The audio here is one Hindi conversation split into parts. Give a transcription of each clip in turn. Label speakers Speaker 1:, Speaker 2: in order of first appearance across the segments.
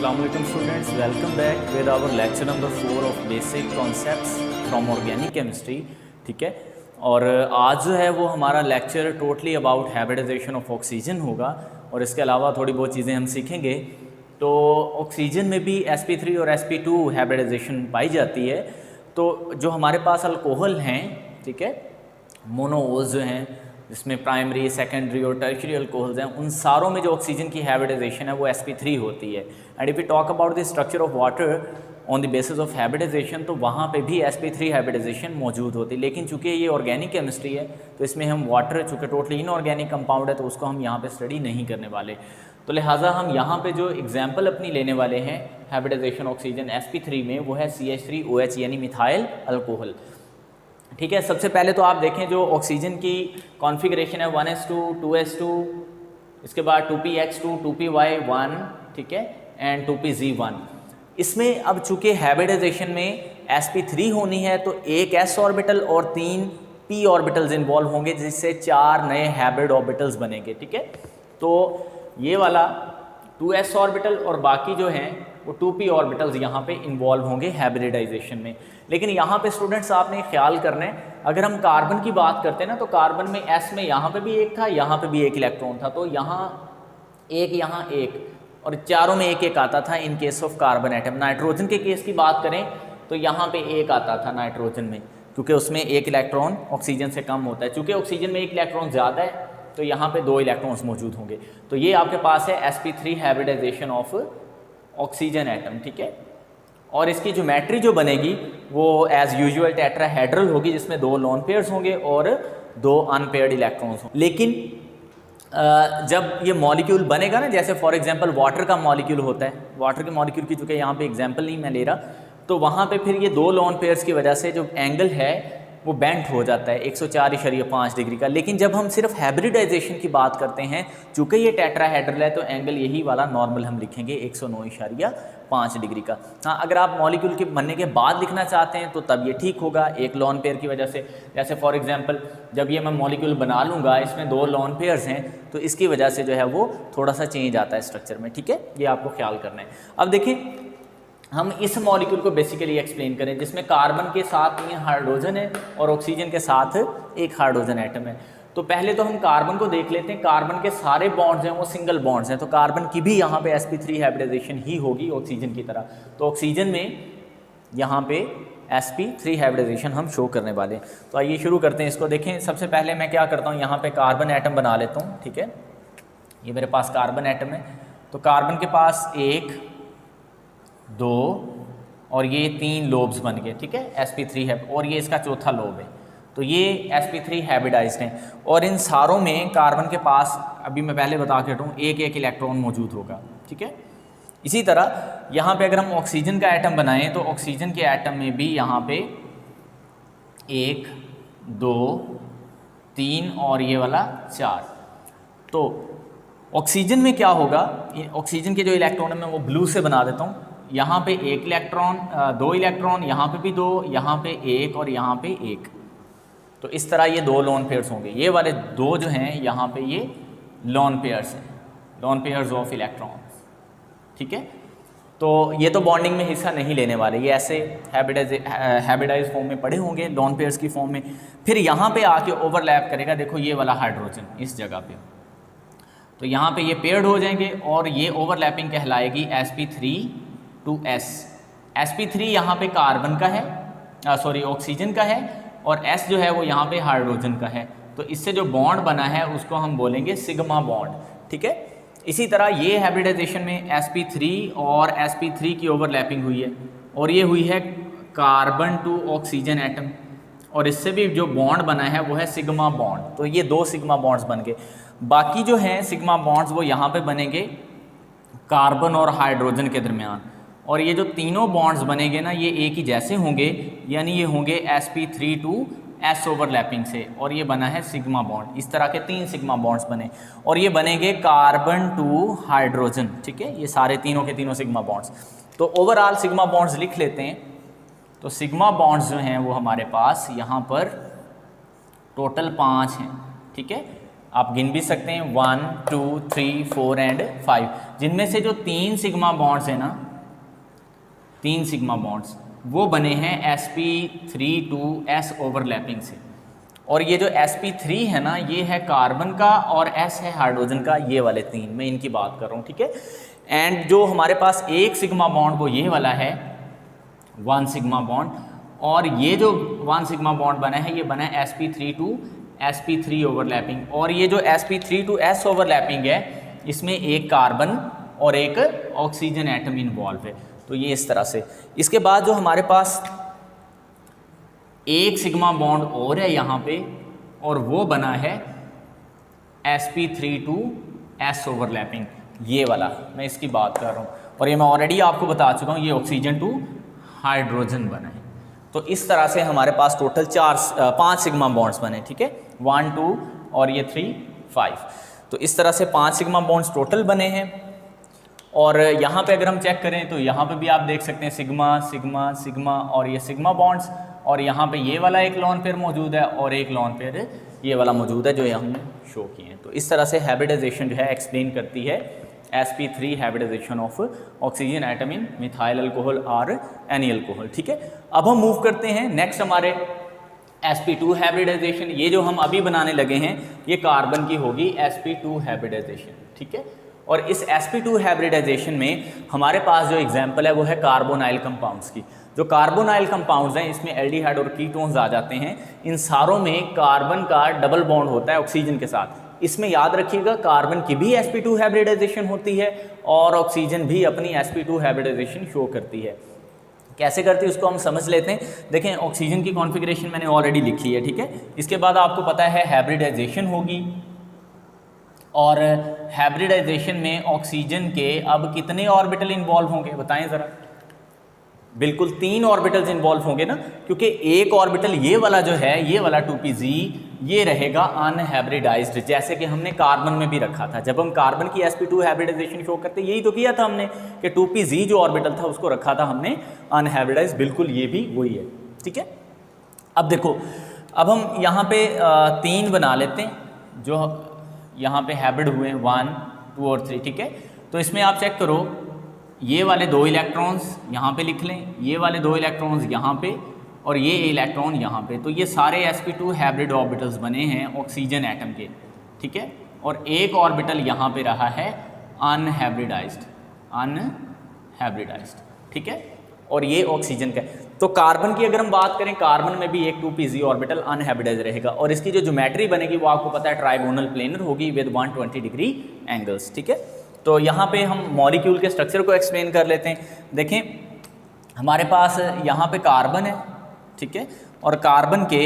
Speaker 1: अस्सलाम वालेकुम students, welcome back with our lecture number 4 of basic concepts from organic chemistry. ठीक है, और आज जो है वो हमारा lecture totally about hybridization of oxygen होगा और इसके अलावा थोड़ी बहुत चीज़ें हम सीखेंगे। तो ऑक्सीजन में भी sp3 और sp2 हैबिटाइजेशन पाई जाती है। तो जो हमारे पास अल्कोहल हैं, ठीक है, मोनोओज जो हैं जिसमें प्राइमरी, सेकेंडरी और टर्शियरी अल्कोहल्स हैं, उन सारों में जो ऑक्सीजन की हैबिटाइजेशन है वो sp3 होती है। And if you talk about the structure of water on the basis of habituation, तो वहाँ पे भी sp3 हैबिटाइजेशन मौजूद होती है। लेकिन चूंकि ये ऑर्गेनिक केमिस्ट्री है तो इसमें हम वाटर, चूँकि टोटली इनऑर्गेनिक कंपाउंड है, तो उसको हम यहाँ पे स्टडी नहीं करने वाले। तो लिहाजा हम यहाँ पे जो एग्जाम्पल अपनी लेने वाले हैं हैबिटाइजेशन ऑक्सीजन sp3 में, वो है CH3OH यानी मिथाइल अल्कोहल। ठीक है, सबसे पहले तो आप देखें जो ऑक्सीजन की कॉन्फ़िगरेशन है 1s2, 2s2, इसके बाद 2px2, 2py1, ठीक है, एंड 2pz1। इसमें अब चूँकि हैबिटाइजेशन में sp3 होनी है तो एक s ऑर्बिटल और 3 p ऑर्बिटल्स इन्वॉल्व होंगे, जिससे 4 नए हाइब्रिड ऑर्बिटल्स बनेंगे। ठीक है, तो ये वाला 2s ऑर्बिटल और बाकी जो हैं वो 2p ऑर्बिटल्स यहाँ पे इन्वॉल्व होंगे हाइब्रिडाइजेशन में। लेकिन यहाँ पे स्टूडेंट्स आपने ख्याल करना है, अगर हम कार्बन की बात करते हैं ना, तो कार्बन में s में यहाँ पे भी एक था, यहाँ पे भी एक इलेक्ट्रॉन था, तो यहाँ एक और चारों में एक एक आता था in case of carbon atom. Nitrogen के केस की बात करें तो यहाँ पे एक आता था नाइट्रोजन में, क्योंकि उसमें एक इलेक्ट्रॉन ऑक्सीजन से कम होता है। चूँकि ऑक्सीजन में एक इलेक्ट्रॉन ज़्यादा है तो यहाँ पे 2 इलेक्ट्रॉन्स मौजूद होंगे। तो ये आपके पास है sp3 hybridization of oxygen atom. ठीक है, और इसकी ज्योमेट्री जो बनेगी वो एज यूजुअल टेट्राहेड्रल होगी, जिसमें 2 लोन पेयर्स होंगे और 2 अनपेयर्ड इलेक्ट्रॉन्स होंगे। लेकिन जब ये मॉलिक्यूल बनेगा ना, जैसे फॉर एग्जांपल वाटर का मॉलिक्यूल होता है, वाटर के मॉलिक्यूल की चूँकि यहाँ पे एग्जांपल नहीं मैं ले रहा, तो वहाँ पे फिर ये 2 लोन पेयर्स की वजह से जो एंगल है वो बेंट हो जाता है 104.5 डिग्री का। लेकिन जब हम सिर्फ हाइब्रिडाइजेशन की बात करते हैं, चूँकि ये टेट्राहेड्रल है, तो एंगल यही वाला नॉर्मल हम लिखेंगे 109.5 डिग्री का। हाँ, अगर आप मॉलिक्यूल के बनने के बाद लिखना चाहते हैं तो तब ये ठीक होगा, एक लॉन पेयर की वजह से। जैसे फॉर एग्जांपल जब ये मैं मॉलिक्यूल बना लूँगा, इसमें 2 लॉन पेयर्स हैं, तो इसकी वजह से जो है वो थोड़ा सा चेंज आता है स्ट्रक्चर में। ठीक है, ये आपको ख्याल करना है। अब देखिए, हम इस मॉलिक्यूल को बेसिकली एक्सप्लेन करें, जिसमें कार्बन के साथ 3 हाइड्रोजन है और ऑक्सीजन के साथ 1 हाइड्रोजन एटम है। तो पहले तो हम कार्बन को देख लेते हैं। कार्बन के सारे बॉन्ड्स हैं वो सिंगल बॉन्ड्स हैं, तो कार्बन की भी यहाँ पे sp3 हाइब्रिडाइजेशन ही होगी ऑक्सीजन की तरह। तो ऑक्सीजन में यहाँ पे sp3 हाइब्रिडाइजेशन हम शो करने वाले हैं। तो आइए शुरू करते हैं इसको। देखें, सबसे पहले मैं क्या करता हूँ, यहाँ पे कार्बन एटम बना लेता हूँ। ठीक है, ये मेरे पास कार्बन एटम है। तो कार्बन के पास 1, 2 और ये 3 लोब्स बन गए। ठीक है, sp3 है, और ये इसका चौथा लोब है। तो ये sp3 हाइब्रिडाइज्ड हैं, और इन सारों में कार्बन के पास, अभी मैं पहले बता के हटूँ, एक इलेक्ट्रॉन मौजूद होगा। ठीक है, इसी तरह यहाँ पे अगर हम ऑक्सीजन का एटम बनाएं तो ऑक्सीजन के एटम में भी यहाँ पे 1, 2, 3 और ये वाला 4। तो ऑक्सीजन में क्या होगा, ऑक्सीजन के जो इलेक्ट्रॉन है मैं वो ब्लू से बना देता हूँ। यहाँ पे 1 इलेक्ट्रॉन, 2 इलेक्ट्रॉन, यहाँ पे भी 2, यहाँ पे 1 और यहाँ पे 1। तो इस तरह ये 2 लोन पेयर्स होंगे। ये वाले 2 जो हैं यहाँ पे ये लोन पेयर्स हैं, लोन पेयर्स ऑफ इलेक्ट्रॉन्स। ठीक है, तो ये तो बॉन्डिंग में हिस्सा नहीं लेने वाले, ये ऐसे हाइब्रिडाइज फॉर्म में पड़े होंगे लोन पेयर्स की फॉर्म में। फिर यहाँ पे आके ओवरलैप करेगा, देखो ये वाला हाइड्रोजन इस जगह पे, तो यहाँ पे ये पेयर्ड हो जाएंगे और ये ओवरलैपिंग कहलाएगी sp3 sp3 यहाँ पे कार्बन का है, सॉरी ऑक्सीजन का है, और s जो है वो यहाँ पे हाइड्रोजन का है। तो इससे जो बॉन्ड बना है उसको हम बोलेंगे सिग्मा बॉन्ड। ठीक है, इसी तरह ये हाइब्रिडाइजेशन में sp3 और sp3 की ओवरलैपिंग हुई है, और ये हुई है कार्बन टू ऑक्सीजन एटम, और इससे भी जो बॉन्ड बना है वो है सिग्मा बॉन्ड। तो ये 2 सिग्मा बॉन्ड्स बन गए। बाकी जो हैं सिग्मा बॉन्ड्स वो यहाँ पे बनेंगे कार्बन और हाइड्रोजन के दरमियान, और ये जो तीनों बॉन्ड्स बनेंगे ना, ये एक ही जैसे होंगे, यानी ये होंगे sp3 टू s ओवरलैपिंग से, और ये बना है सिग्मा बॉन्ड। इस तरह के 3 सिग्मा बॉन्ड्स बने, और ये बनेंगे कार्बन टू हाइड्रोजन। ठीक है, ये सारे तीनों के तीनों सिग्मा बॉन्ड्स। तो ओवरऑल सिग्मा बॉन्ड्स लिख लेते हैं। तो सिग्मा बॉन्ड्स जो हैं वो हमारे पास यहाँ पर टोटल 5 हैं। ठीक है, आप गिन भी सकते हैं 1 2 3 4 एंड 5, जिनमें से जो 3 सिग्मा बॉन्ड्स हैं ना, 3 सिग्मा बॉन्ड्स वो बने हैं sp3 2s ओवरलैपिंग से। और ये जो sp3 है ना, ये है कार्बन का और s है हाइड्रोजन का, ये वाले 3 मैं इनकी बात कर रहा हूँ, ठीक है। एंड जो हमारे पास एक सिग्मा बॉन्ड वो ये वाला है 1 सिग्मा बॉन्ड, और ये जो 1 सिग्मा बॉन्ड बना है ये बना है sp3 ओवरलैपिंग। और ये जो sp3 to s ओवरलैपिंग है, इसमें एक कार्बन और एक ऑक्सीजन एटम इन्वॉल्व है। तो ये इस तरह से। इसके बाद जो हमारे पास एक सिग्मा बॉन्ड और है यहाँ पे, और वो बना है sp3 to s ओवरलैपिंग, ये वाला मैं इसकी बात कर रहा हूँ। और ये मैं ऑलरेडी आपको बता चुका हूँ, ये ऑक्सीजन टू हाइड्रोजन बना है। तो इस तरह से हमारे पास टोटल 5 सिग्मा बॉन्ड्स बने, ठीक है, 1 2 और ये 3 5। तो इस तरह से 5 सिग्मा बॉन्ड्स टोटल बने हैं। और यहाँ पे अगर हम चेक करें तो यहाँ पे भी आप देख सकते हैं सिग्मा सिग्मा सिग्मा और ये सिग्मा बॉन्ड्स, और यहाँ पे ये वाला एक लॉन पेयर मौजूद है और एक लॉन पेयर ये वाला मौजूद है जो ये हमने शो किए हैं। तो इस तरह से हाइब्रिडाइजेशन जो है एक्सप्लेन करती है sp3 hybridization of oxygen atom in methyl alcohol और एनी अल्कोहल, ठीक है। अब हम मूव करते हैं नेक्स्ट हमारे sp2 हाइब्रिडाइजेशन। ये जो हम अभी बनाने लगे हैं ये कार्बन की होगी sp2 हाइब्रिडाइजेशन, ठीक है। और इस sp2 हाइब्रिडाइजेशन में हमारे पास जो एग्जांपल है वो है कार्बोनाइल कंपाउंड्स की। जो कार्बोनाइल कंपाउंड्स हैं इसमें एल्डिहाइड और कीटोन्स आ जाते हैं। इन सारों में कार्बन का डबल बॉन्ड होता है ऑक्सीजन के साथ। इसमें याद रखिएगा कार्बन की भी sp2 हाइब्रिडाइजेशन होती है और ऑक्सीजन भी अपनी sp2 हाइब्रिडाइजेशन शो करती है। कैसे करती है उसको हम समझ लेते हैं। देखें, ऑक्सीजन की कॉन्फ़िगरेशन मैंने ऑलरेडी लिखी है, ठीक है। इसके बाद आपको पता है हाइब्रिडाइजेशन होगी, और हाइब्रिडाइजेशन में ऑक्सीजन के अब कितने ऑर्बिटल इन्वॉल्व होंगे बताएं ज़रा। बिल्कुल 3 ऑर्बिटल्स इन्वॉल्व होंगे ना, क्योंकि एक ऑर्बिटल ये वाला जो है, ये वाला 2pz, ये रहेगा अनहाइब्रिडाइज्ड, जैसे कि हमने कार्बन में भी रखा था। जब हम कार्बन की sp2 हाइब्रिडाइजेशन शो करते यही तो किया था हमने कि 2pz जो ऑर्बिटल था उसको रखा था हमने अनहाइब्रिडाइज्ड। बिल्कुल ये भी वही है, ठीक है। अब देखो, अब हम यहाँ पे 3 बना लेते हैं जो यहाँ पे हाइब्रिड हुए हैं 1 2 और 3, ठीक है। तो इसमें आप चेक करो, ये वाले 2 इलेक्ट्रॉन्स यहाँ पे लिख लें, ये वाले 2 इलेक्ट्रॉन्स यहाँ पे, और ये इलेक्ट्रॉन यहाँ पे। तो ये सारे sp2 हाइब्रिड ऑर्बिटल्स बने हैं ऑक्सीजन एटम के, ठीक है। और एक ऑर्बिटल यहाँ पे रहा है अनहाइब्रिडाइज्ड, ठीक है। और ये ऑक्सीजन का। तो कार्बन की अगर हम बात करें, कार्बन में भी एक 2pz ऑर्बिटल अनहाइब्रिडाइज रहेगा, और इसकी जो ज्योमेट्री बनेगी वो आपको पता है ट्राइगोनल प्लेनर होगी विद 120 डिग्री एंगल्स, ठीक है। तो यहाँ पे हम मॉलिक्यूल के स्ट्रक्चर को एक्सप्लेन कर लेते हैं। देखें, हमारे पास यहाँ पे कार्बन है, ठीक है, और कार्बन के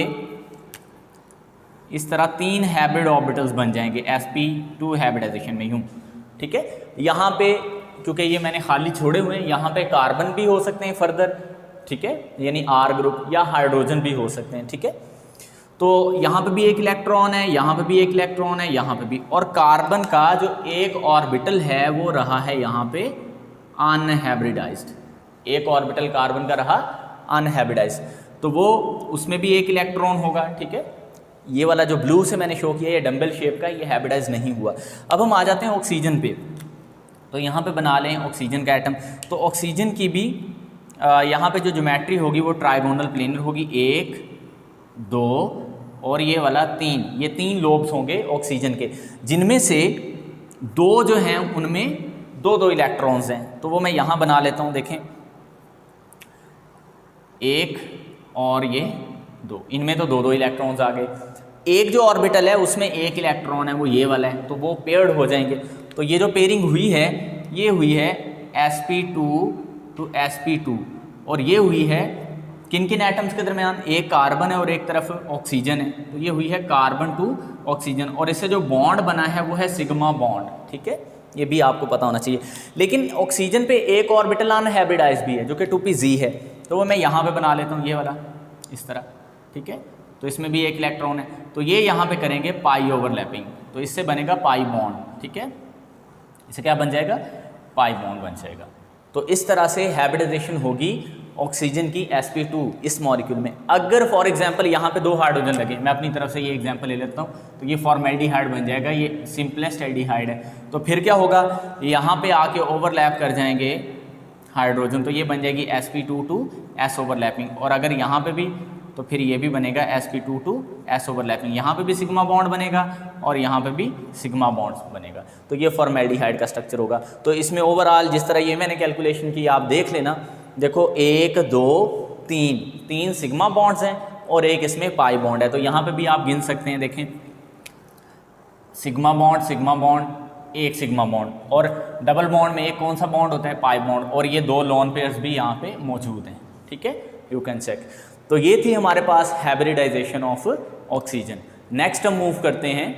Speaker 1: इस तरह 3 हाइब्रिड ऑर्बिटल्स बन जाएंगे sp2 हाइब्रिडाइजेशन में, यूँ, ठीक है। यहाँ पे क्योंकि ये मैंने खाली छोड़े हुए हैं, यहाँ पे कार्बन भी हो सकते हैं फर्दर, ठीक है, यानी R ग्रुप, या हाइड्रोजन भी हो सकते हैं, ठीक है। तो यहाँ पे भी एक इलेक्ट्रॉन है, यहाँ पे भी एक इलेक्ट्रॉन है, यहाँ पे भी। और कार्बन का जो एक ऑर्बिटल है वो रहा है यहाँ पे अनहाइब्रिडाइज्ड, एक ऑर्बिटल कार्बन का रहा अनहाइब्रिडाइज्ड, तो वो उसमें भी एक इलेक्ट्रॉन होगा, ठीक है। ये वाला जो ब्लू से मैंने शो किया, ये डम्बल शेप का, ये हाइब्रिडाइज नहीं हुआ। अब हम आ जाते हैं ऑक्सीजन पे। तो यहाँ पे बना लें ऑक्सीजन का एटम। तो ऑक्सीजन की भी यहाँ पे जो ज्योमेट्री होगी वो ट्राइगोनल प्लेनर होगी, 1 2 और ये वाला 3, ये 3 लोब्स होंगे ऑक्सीजन के, जिनमें से 2 जो हैं उनमें 2 इलेक्ट्रॉन्स हैं। तो वो मैं यहाँ बना लेता हूँ। देखें, 1 और ये 2, इनमें तो 2 इलेक्ट्रॉन्स आ गए। एक जो ऑर्बिटल है उसमें एक इलेक्ट्रॉन है, वो ये वाला है, तो वो पेयर्ड हो जाएंगे। तो ये जो पेयरिंग हुई है ये हुई है sp2 to sp2, और ये हुई है किन किन एटम्स के दरमियान, एक कार्बन है और एक तरफ ऑक्सीजन है, तो ये हुई है कार्बन टू ऑक्सीजन। और इससे जो बॉन्ड बना है वो है सिग्मा बॉन्ड, ठीक है, ये भी आपको पता होना चाहिए। लेकिन ऑक्सीजन पे एक ऑर्बिटल अनहाइब्रिडाइज्ड भी है जो कि 2pz है, तो वो मैं यहाँ पे बना लेता हूँ, ये वाला इस तरह, ठीक है। तो इसमें भी एक इलेक्ट्रॉन है, तो ये यहाँ पे करेंगे पाई ओवरलैपिंग, तो इससे बनेगा पाई बॉन्ड, ठीक है। इसे क्या बन जाएगा, पाई बॉन्ड बन जाएगा। तो इस तरह से हाइब्रिडाइजेशन होगी ऑक्सीजन की sp2 इस मॉलिक्यूल में। अगर फॉर एग्जांपल यहाँ पे 2 हाइड्रोजन लगे, मैं अपनी तरफ से ये एग्जांपल ले लेता हूँ, तो ये फॉर्मेल्डिहाइड बन जाएगा, ये सिंपलेस्ट एल्डिहाइड है। तो फिर क्या होगा, यहाँ पे आके ओवरलैप कर जाएंगे हाइड्रोजन, तो ये बन जाएगी sp2 टू s ओवरलैपिंग। और अगर यहाँ पे भी, तो फिर ये भी बनेगा sp2 टू s ओवरलैपिंग, यहाँ पे भी सिग्मा बॉन्ड बनेगा और यहाँ पे भी सिग्मा बॉन्ड बनेगा। तो ये फॉर्मेल्डिहाइड का स्ट्रक्चर होगा। तो इसमें ओवरऑल जिस तरह ये मैंने कैलकुलेशन की आप देख लेना, देखो 1 2 3 सिग्मा बॉन्ड्स हैं और एक इसमें पाई बॉन्ड है। तो यहाँ पे भी आप गिन सकते हैं, देखें सिग्मा बॉन्ड, एक सिग्मा बॉन्ड, और डबल बॉन्ड में एक कौन सा बॉन्ड होता है, पाई बॉन्ड, और ये 2 लोन पेयर्स भी यहाँ पे मौजूद हैं। ठीक है, यू कैन चेक। तो ये थी हमारे पास हाइब्रिडाइजेशन ऑफ ऑक्सीजन। नेक्स्ट हम मूव करते हैं,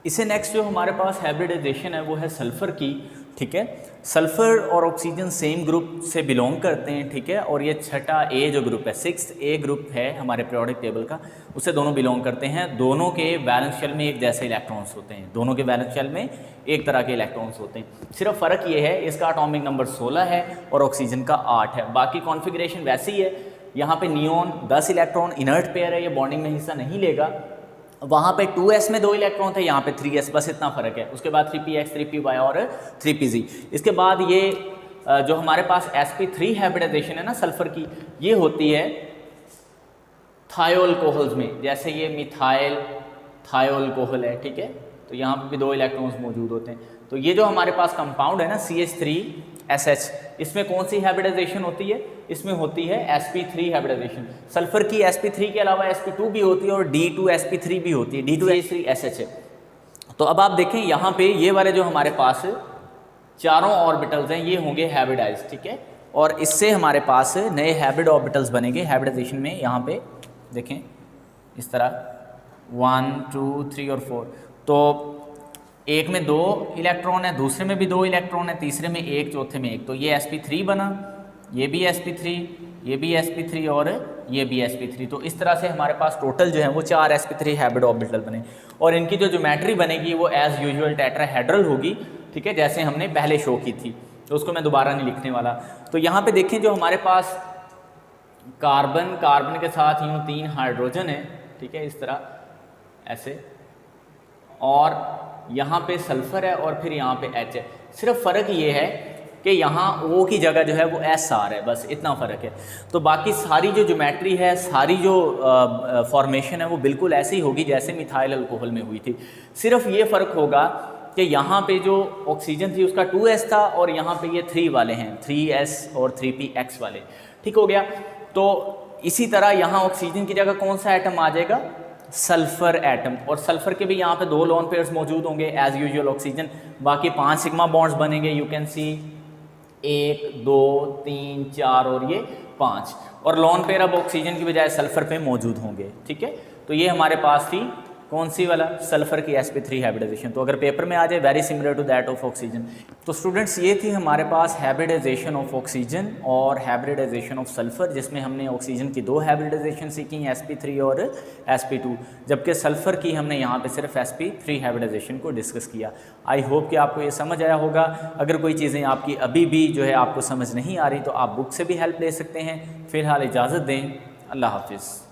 Speaker 1: इसे नेक्स्ट जो हमारे पास हाइब्रिडाइजेशन है वो है सल्फ़र की। ठीक है, सल्फ़र और ऑक्सीजन सेम ग्रुप से बिलोंग करते हैं। ठीक है, और ये छठा ए जो ग्रुप है, 6th ए ग्रुप है हमारे पीरियोडिक टेबल का, उससे दोनों बिलोंग करते हैं। दोनों के वैलेंस शेल में एक जैसे इलेक्ट्रॉन्स होते हैं, दोनों के वैलेंस शेल में एक तरह के इलेक्ट्रॉन्स होते हैं। सिर्फ फ़र्क ये है, इसका एटॉमिक नंबर 16 है और ऑक्सीजन का 8 है। बाकी कॉन्फ़िगरेशन वैसी ही है। यहाँ पे नियोन 10 इलेक्ट्रॉन इनर्ट पेयर है, ये बॉन्डिंग में हिस्सा नहीं लेगा। वहाँ पे 2s में 2 इलेक्ट्रॉन थे, यहाँ पे 3s, बस इतना फ़र्क है। उसके बाद 3px 3py और 3pz। इसके बाद ये जो हमारे पास sp3 हाइब्रिडाइजेशन है ना सल्फ़र की, ये होती है थायोल्कोहल्स में, जैसे ये मिथाइल थायोल्कोहल है। ठीक है, तो यहाँ पे भी 2 इलेक्ट्रॉन्स मौजूद होते हैं। तो ये जो हमारे पास कंपाउंड है ना CH3SH, इसमें कौन सी हाइब्रिडाइजेशन होती है, इसमें होती है sp3 हाइब्रिडाइजेशन। सल्फर की sp3 के अलावा sp2 भी होती है और D2sp3 भी होती है, D2H3SH है। तो अब आप देखें यहाँ पे ये वाले जो हमारे पास चारों ऑर्बिटल्स हैं ये होंगे हाइब्रिडाइज। ठीक है, और इससे हमारे पास नए हाइब्रिड ऑर्बिटल्स बनेंगे हाइब्रिडाइजेशन में। यहाँ पे देखें इस तरह 1 2 3 और 4, तो एक में 2 इलेक्ट्रॉन है, दूसरे में भी 2 इलेक्ट्रॉन है, तीसरे में 1, चौथे में 1। तो ये sp3 बना, ये भी sp3, ये भी sp3 और ये भी sp3। तो इस तरह से हमारे पास टोटल जो है वो 4 sp3 हाइब्रिड ऑर्बिटल बने। और इनकी जो ज्योमेट्री बनेगी वो एज यूजुअल टेट्राहेड्रल होगी। ठीक है, जैसे हमने पहले शो की थी, तो उसको मैं दोबारा नहीं लिखने वाला। तो यहाँ पे देखें जो हमारे पास कार्बन के साथ यूँ 3 हाइड्रोजन है। ठीक है, इस तरह ऐसे, और यहाँ पे सल्फ़र है और फिर यहाँ पे H है। सिर्फ फ़र्क ये है कि यहाँ O की जगह जो है वो SR है, बस इतना फ़र्क है। तो बाकी सारी जो ज्योमेट्री है, सारी जो फॉर्मेशन है वो बिल्कुल ऐसी होगी जैसे मिथाइल अल्कोहल में हुई थी। सिर्फ ये फ़र्क होगा कि यहाँ पे जो ऑक्सीजन थी उसका 2s था और यहाँ पे ये 3 वाले हैं, 3s और 3px वाले। ठीक हो गया। तो इसी तरह यहाँ ऑक्सीजन की जगह कौन सा एटम आ जाएगा, सल्फर एटम। और सल्फर के भी यहाँ पे 2 लोन पेयर्स मौजूद होंगे एज यूजुअल ऑक्सीजन। बाकी 5 सिग्मा बॉन्ड्स बनेंगे, यू कैन सी 1 2 3 4 और ये 5। और लोन पेयर अब ऑक्सीजन की बजाय सल्फर पे मौजूद होंगे। ठीक है, तो ये हमारे पास थी कौन सी वाला, सल्फर की sp3 हाइब्रिडाइजेशन। तो अगर पेपर में आ जाए very similar to that of oxygen. तो स्टूडेंट्स ये थी हमारे पास हाइब्रिडाइजेशन ऑफ ऑक्सीजन और हाइब्रिडाइजेशन ऑफ सल्फर, जिसमें हमने ऑक्सीजन की 2 हाइब्रिडाइजेशन सीखी, sp3 और sp2, जबकि सल्फर की हमने यहाँ पे सिर्फ sp3 हाइब्रिडाइजेशन को डिस्कस किया। आई होप कि आपको ये समझ आया होगा। अगर कोई चीज़ें आपकी अभी भी जो है आपको समझ नहीं आ रही तो आप बुक से भी हेल्प ले सकते हैं। फ़िलहाल इजाज़त दें, अल्लाह हाफिज़।